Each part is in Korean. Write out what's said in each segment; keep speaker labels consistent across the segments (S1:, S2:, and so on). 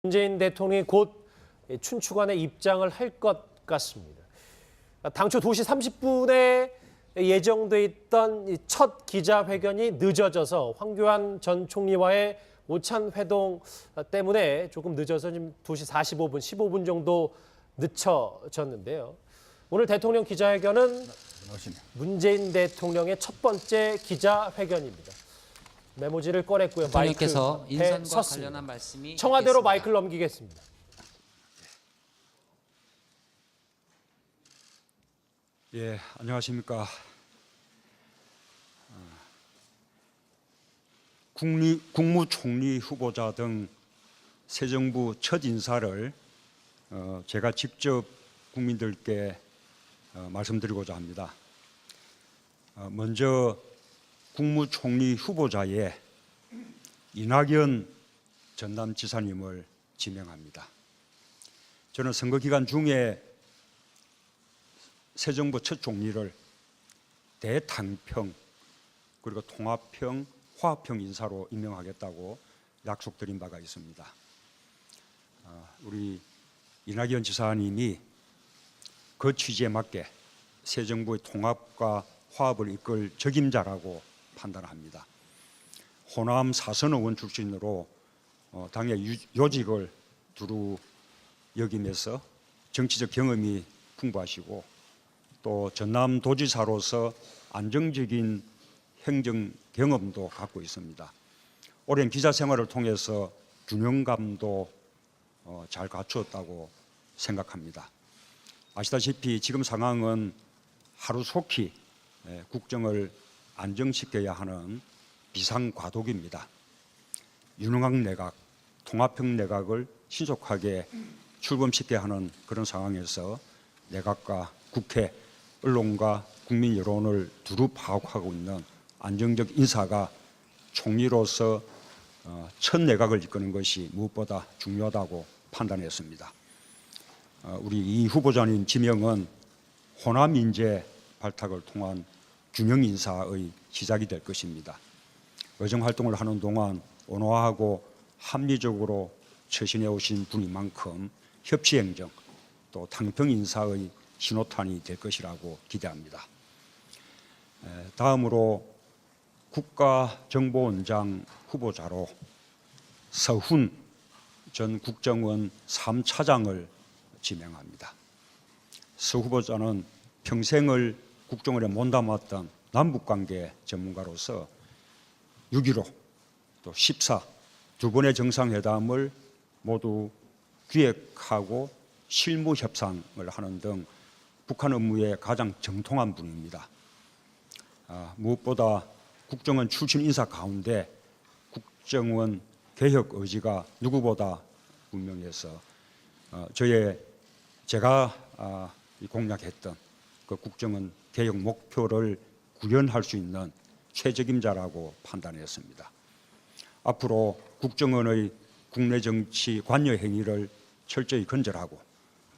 S1: 문재인 대통령이 곧 춘추관에 입장을 할 것 같습니다. 당초 2시 30분에 예정돼 있던 첫 기자회견이 늦어져서 황교안 전 총리와의 오찬 회동 때문에 조금 늦어서 지금 2시 45분, 15분 정도 늦춰졌는데요. 오늘 대통령 기자회견은 문재인 대통령의 첫 번째 기자회견입니다. 메모지를 꺼냈고요.
S2: 대통령께서
S1: 마이크
S2: 인선과
S1: 섰습니다.
S2: 관련한 말씀이
S1: 청와대로
S2: 있겠습니다.
S1: 마이크를 넘기겠습니다.
S3: 예, 안녕하십니까. 국무총리 후보자 등 새 정부 첫 인사를 제가 직접 국민들께 말씀드리고자 합니다. 먼저 국무총리 후보자에 이낙연 전남지사님을 지명합니다. 저는 선거 기간 중에 새 정부 첫 총리를 대탕평 그리고 통합형, 화합형 인사로 임명하겠다고 약속드린 바가 있습니다. 우리 이낙연 지사님이 그 취지에 맞게 새 정부의 통합과 화합을 이끌 적임자라고 판단합니다. 호남 4선 의원 출신으로 당의 요직을 두루 여기면서 정치적 경험이 풍부하시고 또 전남도지사로서 안정적인 행정 경험도 갖고 있습니다. 오랜 기자 생활을 통해서 균형감도 잘 갖추었다고 생각합니다. 아시다시피 지금 상황은 하루속히 국정을 안정시켜야 하는 비상과도기입니다. 유능한 내각, 통합형 내각을 신속하게 출범시켜야 하는 그런 상황에서 내각과 국회, 언론과 국민 여론을 두루 파악하고 있는 안정적 인사가 총리로서 첫 내각을 이끄는 것이 무엇보다 중요하다고 판단했습니다. 우리 이 후보자님 지명은 호남 인재 발탁을 통한 균형 인사의 시작이 될 것입니다. 의정 활동을 하는 동안 온화하고 합리적으로 처신해 오신 분인 만큼 협치 행정 또 탕평 인사의 신호탄이 될 것이라고 기대합니다. 다음으로 국가정보원장 후보자로 서훈 전 국정원 3차장을 지명합니다. 서 후보자는 평생을 국정원에 몸담았던 남북관계 전문가로서 6.15 또 14 두 번의 정상회담을 모두 기획하고 실무 협상을 하는 등 북한 업무에 가장 정통한 분입니다. 무엇보다 국정원 출신 인사 가운데 국정원 개혁 의지가 누구보다 분명해서 제가 공략했던 그 국정원 개혁 목표를 구현할 수 있는 최적임자라고 판단했습니다. 앞으로 국정원의 국내 정치 관여 행위를 철저히 건절하고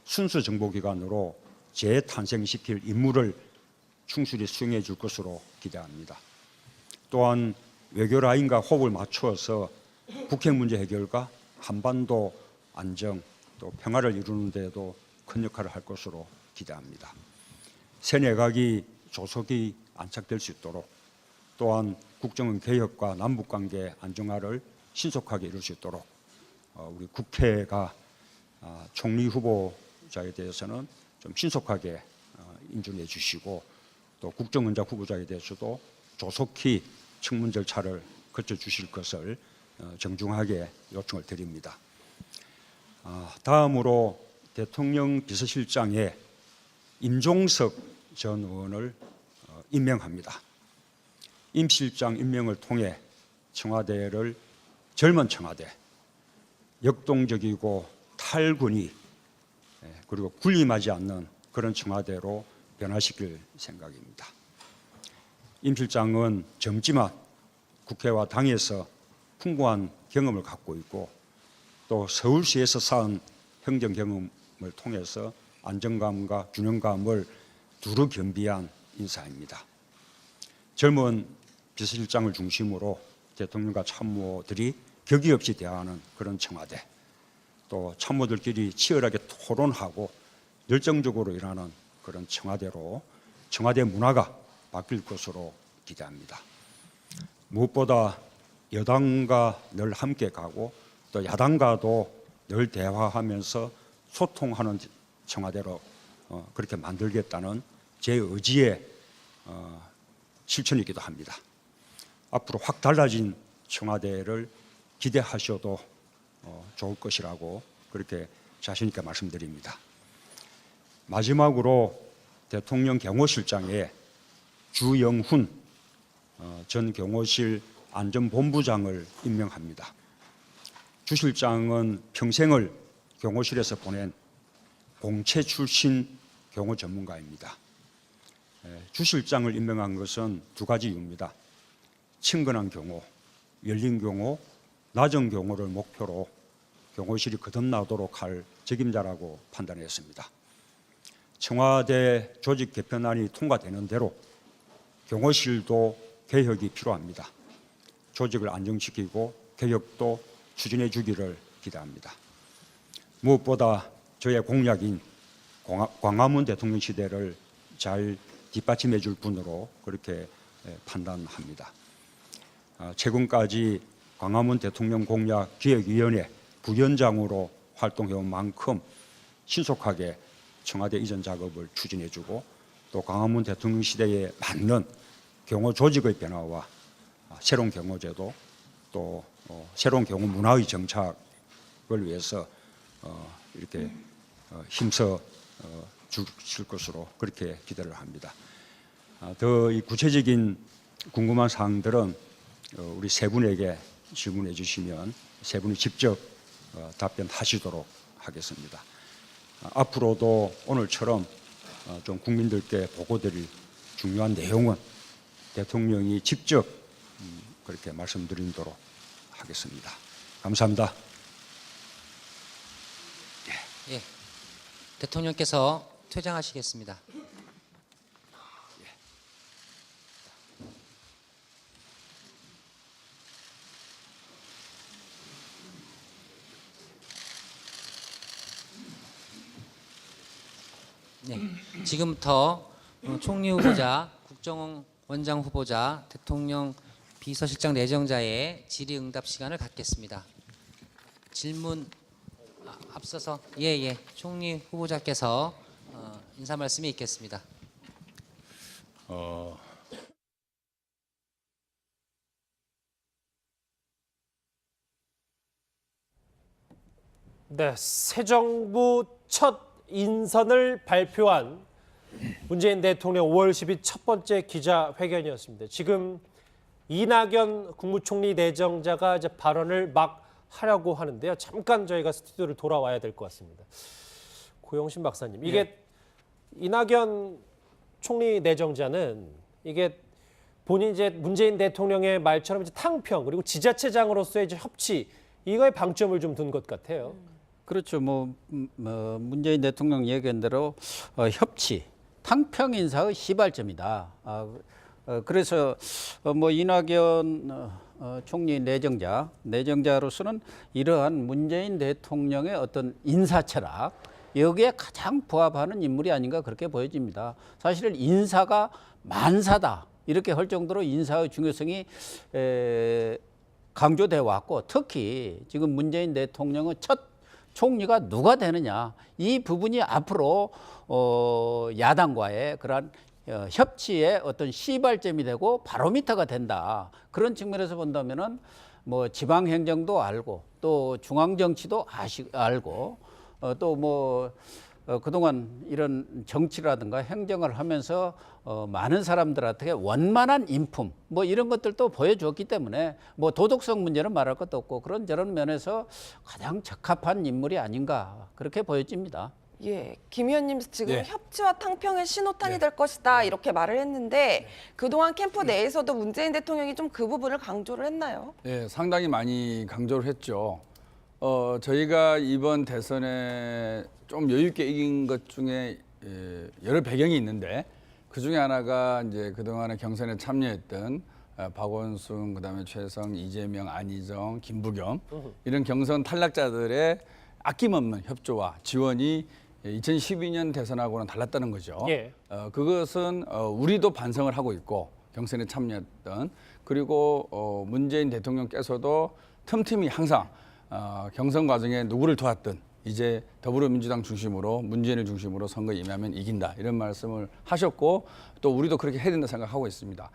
S3: 순수 정보기관으로 재탄생시킬 임무를 충실히 수행해 줄 것으로 기대합니다. 또한 외교 라인과 호흡을 맞추어서 북핵 문제 해결과 한반도 안정 또 평화를 이루는 데도 큰 역할을 할 것으로 기대합니다. 새 내각이 조속히 안착될 수 있도록 또한 국정원 개혁과 남북관계 안정화를 신속하게 이룰 수 있도록 우리 국회가 총리 후보자에 대해서는 좀 신속하게 인준해 주시고 또 국정원장 후보자에 대해서도 조속히 청문 절차를 거쳐 주실 것을 정중하게 요청을 드립니다. 다음으로 대통령 비서실장에 임종석 전 의원을 임명합니다. 임 실장 임명을 통해 청와대를 젊은 청와대, 역동적이고 탈군이 그리고 군림하지 않는 그런 청와대로 변화시킬 생각입니다. 임 실장은 젊지만 국회와 당에서 풍부한 경험을 갖고 있고 또 서울시에서 쌓은 행정 경험을 통해서 안정감과 균형감을 두루 겸비한 인사입니다. 젊은 비서실장을 중심으로 대통령과 참모들이 격의 없이 대화하는 그런 청와대, 또 참모들끼리 치열하게 토론하고 열정적으로 일하는 그런 청와대로 청와대 문화가 바뀔 것으로 기대합니다. 무엇보다 여당과 늘 함께 가고 또 야당과도 늘 대화하면서 소통하는 청와대로 그렇게 만들겠다는 제 의지의 실천이기도 합니다. 앞으로 확 달라진 청와대를 기대하셔도 좋을 것이라고 그렇게 자신 있게 말씀드립니다. 마지막으로 대통령 경호실장에 주영훈 전 경호실 안전본부장을 임명합니다. 주 실장은 평생을 경호실에서 보낸 공채 출신 경호 전문가입니다. 주 실장을 임명한 것은 두 가지 이유입니다. 친근한 경호, 열린 경호, 낮은 경호를 목표로 경호실이 거듭나도록 할 책임자라고 판단했습니다. 청와대 조직 개편안이 통과되는 대로 경호실도 개혁이 필요합니다. 조직을 안정시키고 개혁도 추진해 주기를 기대합니다. 무엇보다 저의 공약인 광화문 대통령 시대를 잘 뒷받침해 줄 분으로 그렇게 판단합니다. 최근까지 광화문 대통령 공약 기획위원회 부위원장으로 활동해온 만큼 신속하게 청와대 이전 작업을 추진해주고 또 광화문 대통령 시대에 맞는 경호 조직의 변화와 새로운 경호제도 또 새로운 경호 문화의 정착을 위해서 이렇게 힘써 주실 것으로 그렇게 기대를 합니다. 더 이 구체적인 궁금한 사항들은 우리 세 분에게 질문해 주시면 세 분이 직접 답변하시도록 하겠습니다. 앞으로도 오늘처럼 좀 국민들께 보고드릴 중요한 내용은 대통령이 직접 그렇게 말씀드리도록 하겠습니다. 감사합니다.
S2: 예, 대통령께서 퇴장하시겠습니다. 네, 지금부터 총리 후보자, 국정원장 후보자, 대통령 비서실장 내정자의 질의응답 시간을 갖겠습니다. 질문 앞서서 총리 후보자께서 인사 말씀이 있겠습니다.
S1: 네, 새 정부 첫 인선을 발표한 문재인 대통령 5월 10일 첫 번째 기자회견이었습니다. 지금 이낙연 국무총리 내정자가 이제 발언을 막 하려고 하는데요. 잠깐 저희가 스튜디오를 돌아와야 될 것 같습니다. 고영신 박사님, 이게 이낙연 총리 내정자는 이게 본인 이제 문재인 대통령의 말처럼 이제 탕평 그리고 지자체장으로서의 이제 협치 이거에 방점을 좀 둔 것 같아요.
S4: 그렇죠. 문재인 대통령 얘기한 대로 협치, 탕평 인사의 시발점이다. 그래서 이낙연 총리 내정자로서는 이러한 문재인 대통령의 어떤 인사 철학 여기에 가장 부합하는 인물이 아닌가 그렇게 보여집니다. 사실 인사가 만사다 이렇게 할 정도로 인사의 중요성이 강조되어 왔고 특히 지금 문재인 대통령의 첫 총리가 누가 되느냐 이 부분이 앞으로 야당과의 그러한 협치의 어떤 시발점이 되고 바로미터가 된다. 그런 측면에서 본다면은 지방 행정도 알고 또 중앙 정치도 알고 또 그동안 이런 정치라든가 행정을 하면서 많은 사람들한테 원만한 인품 이런 것들도 보여줬기 때문에 도덕성 문제는 말할 것도 없고 그런 면에서 가장 적합한 인물이 아닌가 그렇게 보여집니다.
S5: 예, 김 의원님 지금 협치와 탕평의 신호탄이 될 것이다 이렇게 말을 했는데 그동안 캠프 내에서도 문재인 대통령이 좀 그 부분을 강조를 했나요?
S6: 예, 상당히 많이 강조를 했죠. 저희가 이번 대선에 좀 여유 있게 이긴 것 중에 여러 배경이 있는데 그 중에 하나가 이제 그동안의 경선에 참여했던 박원순, 그다음에 최성, 이재명, 안희정, 김부겸 이런 경선 탈락자들의 아낌없는 협조와 지원이 2012년 대선하고는 달랐다는 거죠.
S1: 예.
S6: 그것은 우리도 반성을 하고 있고 경선에 참여했던 그리고 문재인 대통령께서도 틈틈이 항상 경선 과정에 누구를 도왔든 이제 더불어민주당 중심으로 문재인을 중심으로 선거에 임하면 이긴다 이런 말씀을 하셨고 또 우리도 그렇게 해야 된다 생각하고 있습니다.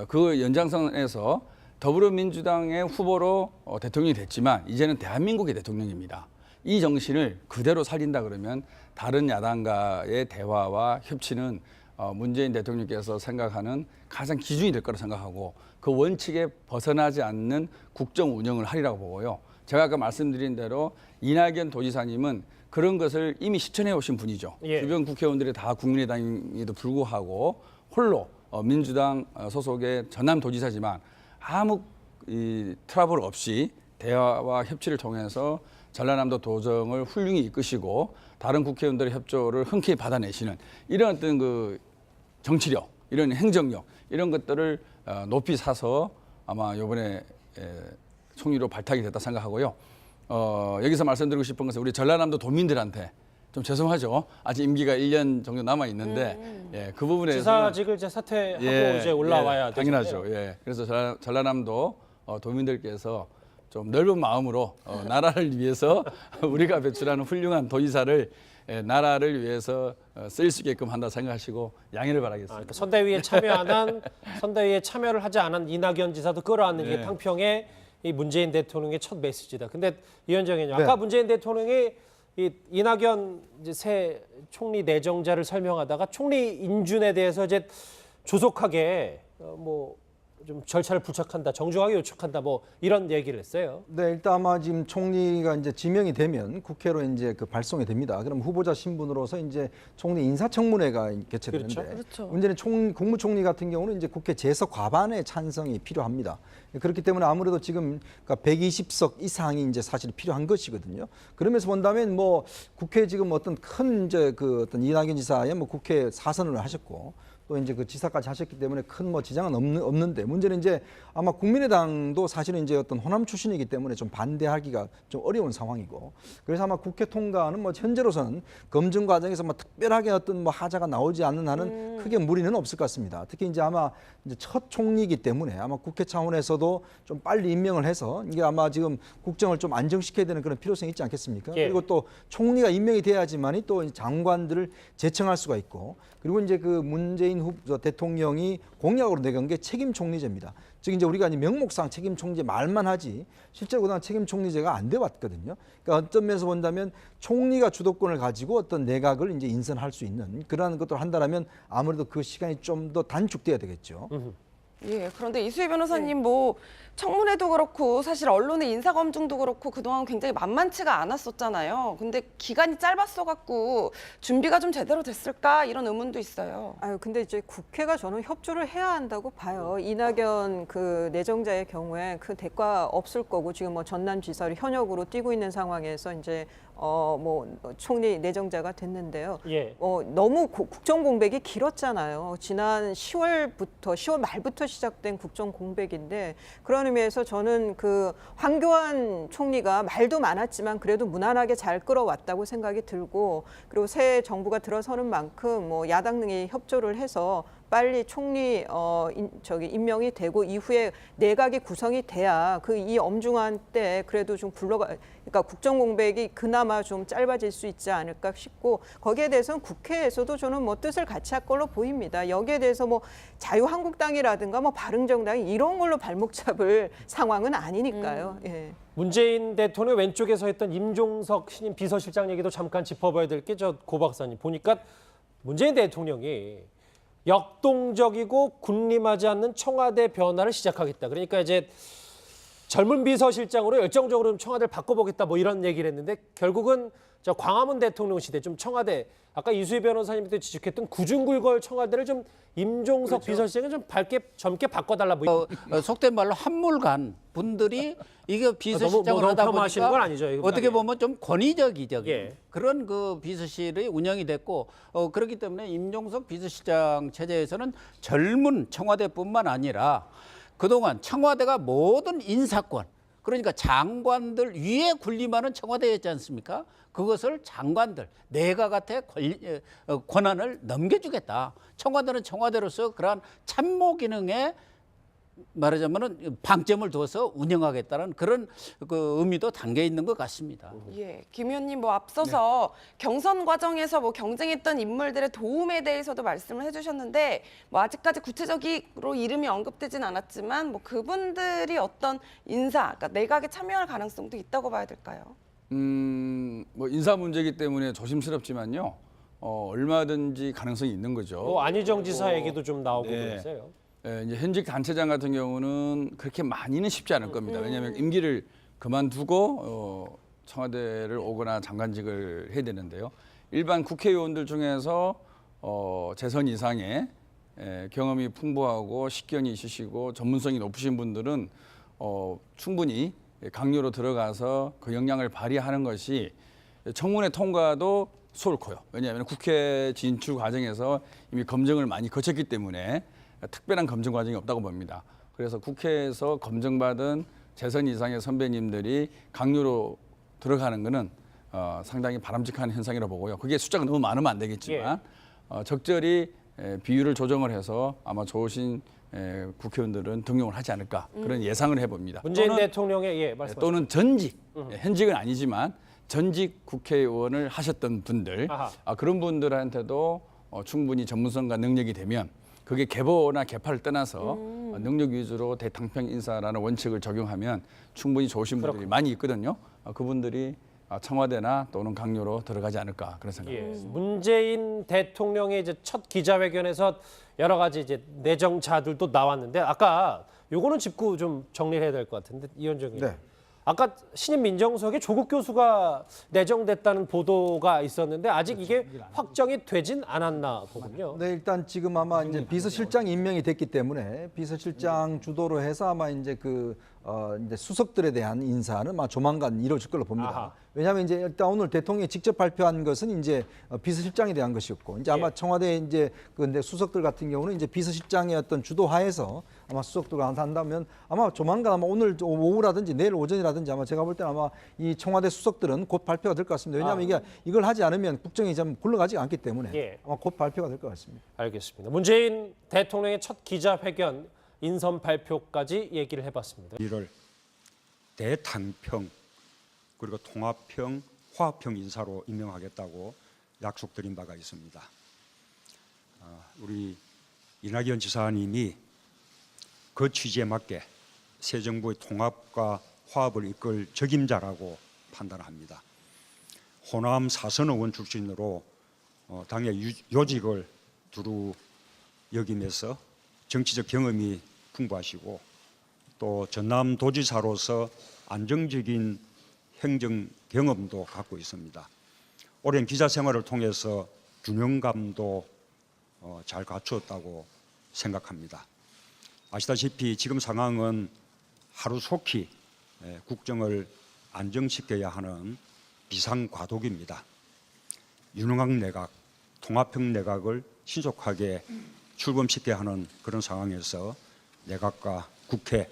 S6: 그 연장선에서 더불어민주당의 후보로 대통령이 됐지만 이제는 대한민국의 대통령입니다. 이 정신을 그대로 살린다 그러면 다른 야당과의 대화와 협치는 문재인 대통령께서 생각하는 가장 기준이 될 거라 생각하고 그 원칙에 벗어나지 않는 국정 운영을 하리라고 보고요. 제가 아까 말씀드린 대로 이낙연 도지사님은 그런 것을 이미 실천해 오신 분이죠.
S1: 예.
S6: 주변 국회의원들이 다 국민의당에도 불구하고 홀로 민주당 소속의 전남도지사지만 아무 트러블 없이 대화와 협치를 통해서 전라남도 도정을 훌륭히 이끄시고 다른 국회의원들의 협조를 흔쾌히 받아내시는 이런 어떤 그 정치력, 이런 행정력 이런 것들을 높이 사서 아마 이번에 총리로 발탁이 됐다 생각하고요. 여기서 말씀드리고 싶은 것은 우리 전라남도 도민들한테 좀 죄송하죠. 아직 임기가 1년 정도 남아 있는데 예, 그 부분에서
S1: 지사직을 이제 사퇴하고 이제 올라와야 되죠.
S6: 당연하죠. 예. 그래서 전라남도 도민들께서 좀 넓은 마음으로 나라를 위해서 우리가 배출하는 훌륭한 도지사를 나라를 위해서 쓰일 수 있게끔 한다 생각하시고 양해를 바라겠습니다.
S1: 그러니까 선대위에 참여를 하지 않은 이낙연 지사도 끌어안는 게
S6: 네.
S1: 탕평의 이 문재인 대통령의 첫 메시지다. 근데 위원장 의원님, 아까
S7: 네.
S1: 문재인 대통령이 이 이낙연 이제 새 총리 내정자를 설명하다가 총리 인준에 대해서 이제 조속하게 뭐 좀 절차를 부착한다, 정중하게 요청한다, 뭐 이런 얘기를 했어요.
S7: 네, 일단 아마 지금 총리가 이제 지명이 되면 국회로 이제 그 발송이 됩니다. 그럼 후보자 신분으로서 이제 총리 인사청문회가 개최되는데
S5: 그렇죠.
S7: 문제는 국무총리 같은 경우는 이제 국회 재석 과반의 찬성이 필요합니다. 그렇기 때문에 아무래도 지금 그러니까 120석 이상이 이제 사실 필요한 것이거든요. 그러면서 본다면 뭐 국회 지금 어떤 큰 이제 그 어떤 이낙연 지사의 뭐 국회 사선을 하셨고 또 이제 그 지사까지 하셨기 때문에 큰 뭐 지장은 없는데 문제는 이제 아마 국민의당도 사실은 이제 어떤 호남 출신이기 때문에 좀 반대하기가 좀 어려운 상황이고 그래서 아마 국회 통과는 뭐 현재로서는 검증 과정에서 뭐 특별하게 어떤 뭐 하자가 나오지 않는 한은 크게 무리는 없을 것 같습니다. 특히 이제 아마 이제 첫 총리이기 때문에 아마 국회 차원에서도 좀 빨리 임명을 해서 이게 아마 지금 국정을 좀 안정시켜야 되는 그런 필요성이 있지 않겠습니까?
S1: 예.
S7: 그리고 또 총리가 임명이 돼야지만이 또 장관들을 제청할 수가 있고 그리고 이제 그 문재인 대통령이 공약으로 내건 게 책임 총리제입니다. 즉 이제 우리가 이제 명목상 책임 총리제 말만 하지 실제로 그동안 책임 총리제가 안 돼 왔거든요. 그러니까 어떤 면에서 본다면 총리가 주도권을 가지고 어떤 내각을 이제 인선할 수 있는 그러한 것들을 한다라면 아무래도 그 시간이 좀 더 단축돼야 되겠죠.
S5: 예, 그런데 이수희 변호사님 뭐 청문회도 그렇고 사실 언론의 인사검증도 그렇고 그동안 굉장히 만만치가 않았었잖아요. 근데 기간이 짧았어 갖고 준비가 좀 제대로 됐을까 이런 의문도 있어요.
S8: 아유, 근데 이제 국회가 저는 협조를 해야 한다고 봐요. 이낙연 그 내정자의 경우에 그 대가 없을 거고 지금 뭐 전남지사를 현역으로 뛰고 있는 상황에서 이제 뭐 총리 내정자가 됐는데요.
S1: 예.
S8: 너무 국정 공백이 길었잖아요. 지난 10월 말부터 시작된 국정 공백인데 그런 의미에서 저는 그 황교안 총리가 말도 많았지만 그래도 무난하게 잘 끌어왔다고 생각이 들고 그리고 새 정부가 들어서는 만큼 뭐 야당 등이 협조를 해서 빨리 총리 임명이 되고 이후에 내각이 구성이 돼야 그 이 엄중한 때 그래도 좀 그러니까 국정 공백이 그나마 좀 짧아질 수 있지 않을까 싶고 거기에 대해서는 국회에서도 저는 뭐 뜻을 같이 할 걸로 보입니다. 여기에 대해서 뭐 자유한국당이라든가 뭐 바른정당이 이런 걸로 발목 잡을 상황은 아니니까요. 예.
S1: 문재인 대통령 왼쪽에 서 있던 임종석 신임 비서실장 얘기도 잠깐 짚어봐야 될 게 저 고 박사님 보니까 문재인 대통령이 역동적이고 군림하지 않는 청와대 변화를 시작하겠다. 그러니까 이제 젊은 비서실장으로 열정적으로 좀 청와대를 바꿔보겠다 뭐 이런 얘기를 했는데 결국은 저 광화문 대통령 시대 좀 청와대 아까 이수희 변호사님도 지적했던 구중굴걸 청와대를 좀 임종석 비서실장이 좀 젊게 바꿔달라 뭐
S4: 속된 말로 한물간 분들이 이게 비서실장을
S1: 너무
S4: 하다
S1: 폄하하시는 건
S4: 보니까
S1: 아니죠, 이거
S4: 어떻게
S1: 아니에요.
S4: 보면 좀 권위적이적인
S1: 예.
S4: 그런 그 비서실이 운영이 됐고 그렇기 때문에 임종석 비서실장 체제에서는 젊은 청와대뿐만 아니라 그동안 청와대가 모든 인사권 그러니까 장관들 위에 군림하는 청와대였지 않습니까? 그것을 장관들, 내각한테 권한을 넘겨주겠다. 청와대는 청와대로서 그러한 참모 기능에 말하자면은 방점을 둬서 운영하겠다는 그런 그 의미도 담겨 있는 것 같습니다.
S5: 예, 김 의원님 뭐 앞서서 경선 과정에서 뭐 경쟁했던 인물들의 도움에 대해서도 말씀을 해주셨는데 뭐 아직까지 구체적으로 이름이 언급되진 않았지만 뭐 그분들이 어떤 인사, 그러니까 내각에 참여할 가능성도 있다고 봐야 될까요?
S6: 뭐 인사 문제이기 때문에 조심스럽지만요. 얼마든지 가능성이 있는 거죠.
S1: 뭐 안희정 지사 얘기도 좀 나오고
S6: 네.
S1: 그랬어요.
S6: 예, 이제 현직 단체장 같은 경우는 그렇게 많이는 쉽지 않을 겁니다. 왜냐하면 임기를 그만두고 청와대를 오거나 장관직을 해야 되는데요. 일반 국회의원들 중에서 재선 이상의 경험이 풍부하고 식견이 있으시고 전문성이 높으신 분들은 충분히 강요로 들어가서 그 역량을 발휘하는 것이 청문회 통과도 수월코요. 왜냐하면 국회 진출 과정에서 이미 검증을 많이 거쳤기 때문에 특별한 검증 과정이 없다고 봅니다. 그래서 국회에서 검증받은 재선 이상의 선배님들이 강요로 들어가는 것은 상당히 바람직한 현상이라고 보고요. 그게 숫자가 너무 많으면 안 되겠지만 적절히 비율을 조정을 해서 아마 좋으신 국회의원들은 등용을 하지 않을까 그런 예상을 해봅니다.
S1: 문재인 대통령의 말씀하세요.
S6: 또는 전직, 현직은 아니지만 전직 국회의원을 하셨던 분들 그런 분들한테도 충분히 전문성과 능력이 되면 그게 계보나 계파를 떠나서 능력 위주로 대탕평 인사라는 원칙을 적용하면 충분히 좋으신 분들이 많이 있거든요. 그분들이 청와대나 또는 강요로 들어가지 않을까 그런 생각입니다.
S1: 문재인 대통령의 이제 첫 기자회견에서 여러 가지 이제 내정자들도 나왔는데 아까 요거는 짚고 좀 정리를 해야 될 것 같은데 이현정 의원.
S7: 네.
S1: 아까 신임 민정수석에 조국 교수가 내정됐다는 보도가 있었는데 아직 이게 확정이 되진 않았나 보군요.
S7: 네, 일단 지금 아마 이제 비서실장 임명이 됐기 때문에 비서실장 주도로 해서 아마 이제 이제 수석들에 대한 인사는 아마 조만간 이루어질 걸로 봅니다.
S1: 아하.
S7: 왜냐하면 이제 일단 오늘 대통령이 직접 발표한 것은 이제 비서실장에 대한 것이었고 이제 아마 청와대 이제 근데 수석들 같은 경우는 이제 비서실장의 어떤 주도하에서 아마 수석들과 한다면 아마 조만간 아마 오늘 오후라든지 내일 오전이라든지 아마 제가 볼 때는 아마 이 청와대 수석들은 곧 발표가 될 것 같습니다. 왜냐하면 이걸 하지 않으면 국정이 좀 굴러가지 않기 때문에 아마 곧 발표가 될 것 같습니다.
S1: 알겠습니다. 문재인 대통령의 첫 기자회견 인선 발표까지 얘기를 해봤습니다.
S3: 이를 대탕평 그리고 통합형, 화합형 인사로 임명하겠다고 약속드린 바가 있습니다. 우리 이낙연 지사님이 그 취지에 맞게 새 정부의 통합과 화합을 이끌 적임자라고 판단합니다. 호남 4선 의원 출신으로 당의 요직을 두루 여기면서 정치적 경험이 풍부하시고 또 전남도지사로서 안정적인 행정 경험도 갖고 있습니다. 오랜 기자 생활을 통해서 균형감도 잘 갖추었다고 생각합니다. 아시다시피 지금 상황은 하루속히 국정을 안정시켜야 하는 비상과도기입니다. 유능한 내각, 통합형 내각을 신속하게 출범시켜야 하는 그런 상황에서 내각과 국회,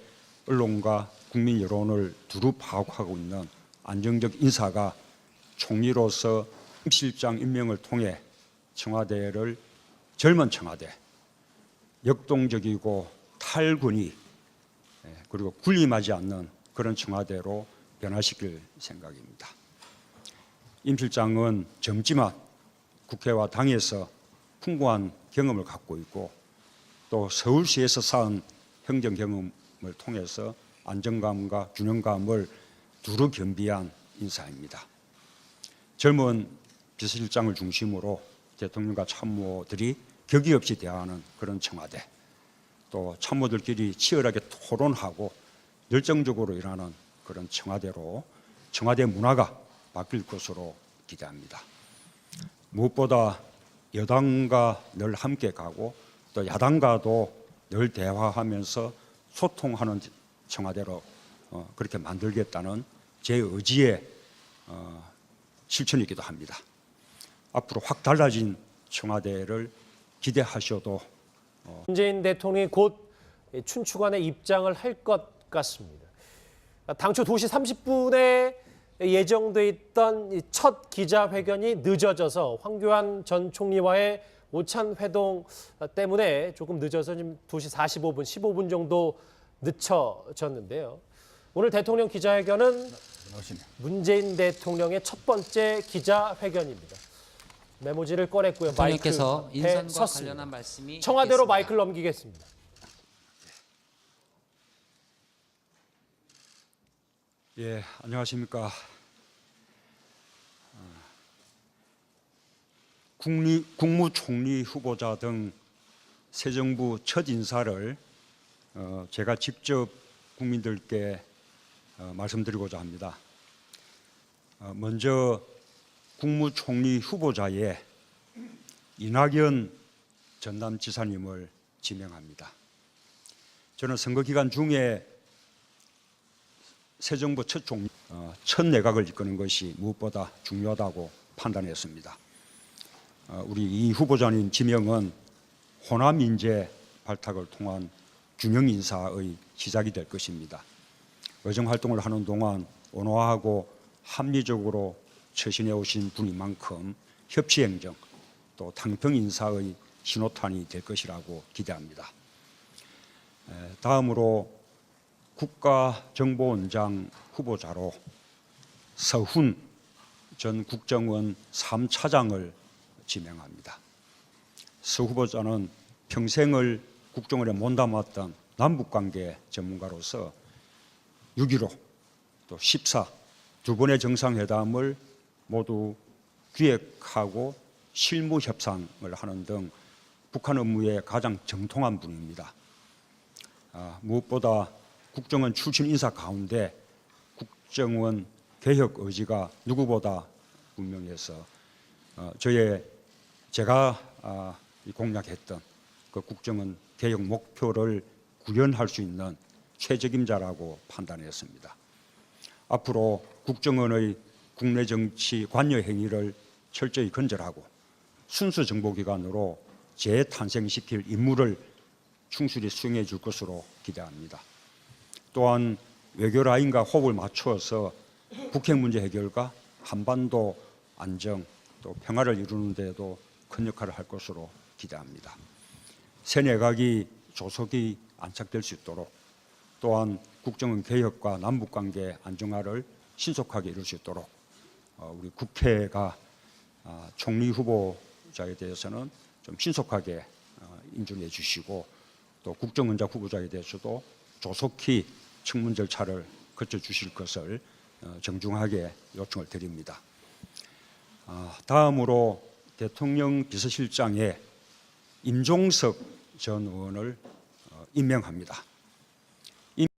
S3: 언론과 국민 여론을 두루 파악하고 있는 안정적 인사가 총리로서 실장 임명을 통해 청와대를 젊은 청와대, 역동적이고 탈군이 그리고 군림하지 않는 그런 청와대로 변화시킬 생각입니다. 임 실장은 젊지만 국회와 당에서 풍부한 경험을 갖고 있고 또 서울시에서 쌓은 행정 경험을 통해서 안정감과 균형감을 두루 겸비한 인사입니다. 젊은 비서실장을 중심으로 대통령과 참모들이 격의 없이 대화하는 그런 청와대, 또 참모들끼리 치열하게 토론하고 열정적으로 일하는 그런 청와대로 청와대 문화가 바뀔 것으로 기대합니다. 무엇보다 여당과 늘 함께 가고 또 야당과도 늘 대화하면서 소통하는 청와대로 그렇게 만들겠다는 제 의지의 실천이기도 합니다. 앞으로 확 달라진 청와대를 기대하셔도
S1: 문재인 대통령이 곧 춘추관에 입장을 할 것 같습니다. 당초 2시 30분에 예정돼 있던 이 첫 기자회견이 늦어져서 황교안 전 총리와의 오찬 회동 때문에 조금 늦어서 지금 2시 45분, 15분 정도 늦춰졌는데요. 오늘 대통령 기자회견은 문재인 대통령의 첫 번째 기자회견입니다. 메모지를 꺼냈고요.
S2: 대통령께서
S1: 마이크 앞에
S2: 인선과
S1: 섰습니다.
S2: 관련한 말씀이
S1: 청와대로
S2: 있겠습니다.
S1: 마이크를 넘기겠습니다.
S3: 예, 안녕하십니까. 국무총리 후보자 등 새 정부 첫 인사를 제가 직접 국민들께 말씀드리고자 합니다. 먼저 국무총리 후보자에 이낙연 전남지사님을 지명합니다. 저는 선거 기간 중에 새 정부 첫 내각을 이끄는 것이 무엇보다 중요하다고 판단했습니다. 우리 이 후보자님 지명은 호남 인재 발탁을 통한 균형 인사의 시작이 될 것입니다. 의정 활동을 하는 동안 온화하고 합리적으로 처신해 오신 분인 만큼 협치 행정 또 당평 인사의 신호탄이 될 것이라고 기대합니다. 다음으로 국가정보원장 후보자로 서훈 전 국정원 3차장을 지명합니다. 서 후보자는 평생을 국정원에 몸담았던 남북관계 전문가로서 6.15 또 14 두 번의 정상회담을 모두 기획하고 실무 협상을 하는 등 북한 업무에 가장 정통한 분입니다. 무엇보다 국정원 출신 인사 가운데 국정원 개혁 의지가 누구보다 분명해서 제가 공약했던 그 국정원 개혁 목표를 구현할 수 있는 최적임자라고 판단했습니다. 앞으로 국정원의 국내 정치 관여 행위를 철저히 건절하고 순수 정보기관으로 재탄생시킬 임무를 충실히 수행해 줄 것으로 기대합니다. 또한 외교 라인과 호흡을 맞추어서 북핵 문제 해결과 한반도 안정 또 평화를 이루는 데에도 큰 역할을 할 것으로 기대합니다. 새 내각이 조속히 안착될 수 있도록 또한 국정원 개혁과 남북관계 안정화를 신속하게 이룰 수 있도록 우리 국회가 총리 후보자에 대해서는 좀 신속하게 인준해 주시고 또 국정원장 후보자에 대해서도 조속히 청문 절차를 거쳐 주실 것을 정중하게 요청을 드립니다. 다음으로 대통령 비서실장에 임종석 전 의원을 임명합니다.